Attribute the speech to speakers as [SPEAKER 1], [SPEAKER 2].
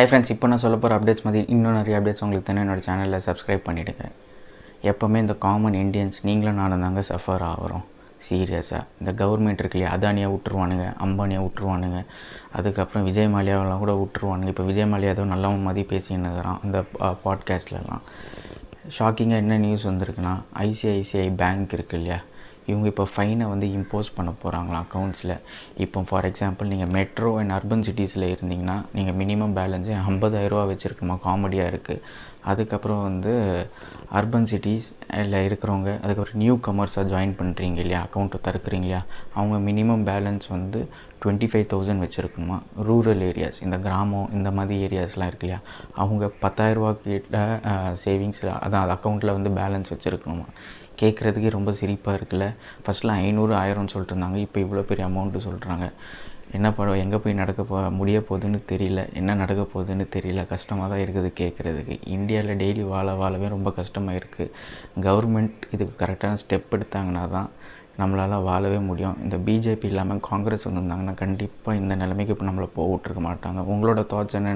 [SPEAKER 1] Hi friends, இப்போ நான் சொல்ல போகிற அப்டேட்ஸ் மாதிரி இன்னும் நிறைய அப்டேட்ஸ் உங்களுக்கு தானே என்னோடய சேனலில் சப்ஸ்கிரைப் பண்ணிவிடுங்க. எப்போவுமே இந்த காமன் இண்டியன்ஸ் நீங்களும் நானும் தாங்க சஃபர் ஆகிறோம். சீரியஸாக இந்த கவர்மெண்ட் இருக்கு இல்லையா, அதானியாக விட்டுருவானுங்க, அம்பானியாக விட்டுருவானுங்க, அதுக்கப்புறம் விஜய் மாலியாவெல்லாம் கூட விட்டுருவானுங்க. இப்போ விஜய் மாலியா ஏதோ நல்ல மாதிரி பேசின்னுக்கிறான் அந்த பாட்காஸ்ட்லலாம். ஷாக்கிங்காக என்ன நியூஸ் வந்திருக்குன்னா, ஐசிஐசிஐ பேங்க் இருக்கு இல்லையா, இவங்க இப்போ ஃபைனை வந்து இம்போஸ் பண்ண போகிறாங்களாம் அக்கௌண்ட்ஸில். இப்போ ஃபார் எக்ஸாம்பிள் நீங்கள் மெட்ரோ அண்ட் அர்பன் சிட்டிஸில் இருந்தீங்கன்னா நீங்கள் மினிமம் பேலன்ஸே 50,000 வச்சுருக்கணுமா. காமெடியாக இருக்குது. அதுக்கப்புறம் வந்து அர்பன் சிட்டிஸ் இல்லை இருக்கிறவங்க, அதுக்கப்புறம் நியூ கமர்ஸாக ஜாயின் பண்ணுறீங்க இல்லையா, அக்கௌண்ட்டை திறக்கிறீங்க இல்லையா, அவங்க மினிமம் பேலன்ஸ் வந்து 25,000 வச்சுருக்கணுமா. ரூரல் ஏரியாஸ், இந்த கிராமம் இந்த மாதிரி ஏரியாஸ்லாம் இருக்கு இல்லையா, அவங்க 10,000 கிட்ட சேவிங்ஸில் அதான் அது அக்கௌண்ட்டில் வந்து பேலன்ஸ் வச்சுருக்கணுமா. கேட்குறதுக்கே ரொம்ப சிரிப்பாக இருக்குல்ல. ஃபஸ்ட்லாம் 500 1000 சொல்லிட்டு இருந்தாங்க, இப்போ இவ்வளோ பெரிய அமௌண்ட்டு சொல்கிறாங்க. என்ன படம் எங்கே போய் முடிய போகுதுன்னு தெரியல, என்ன நடக்க போகுதுன்னு தெரியல. கஷ்டமாக தான் இருக்குது கேட்குறதுக்கு. இந்தியாவில் டெய்லி வாழவே ரொம்ப கஷ்டமாக இருக்குது. கவர்மெண்ட் இதுக்கு கரெக்டான ஸ்டெப் எடுத்தாங்கன்னா தான் நம்மளால் வாழவே முடியும். இந்த பிஜேபி இல்லாமல் காங்கிரஸ் வந்திருந்தாங்கன்னா கண்டிப்பாக இந்த நிலைமைக்கு இப்போ நம்மளை போக விட்டுருக்க மாட்டாங்க. உங்களோட தாட்ஸ் என்ன?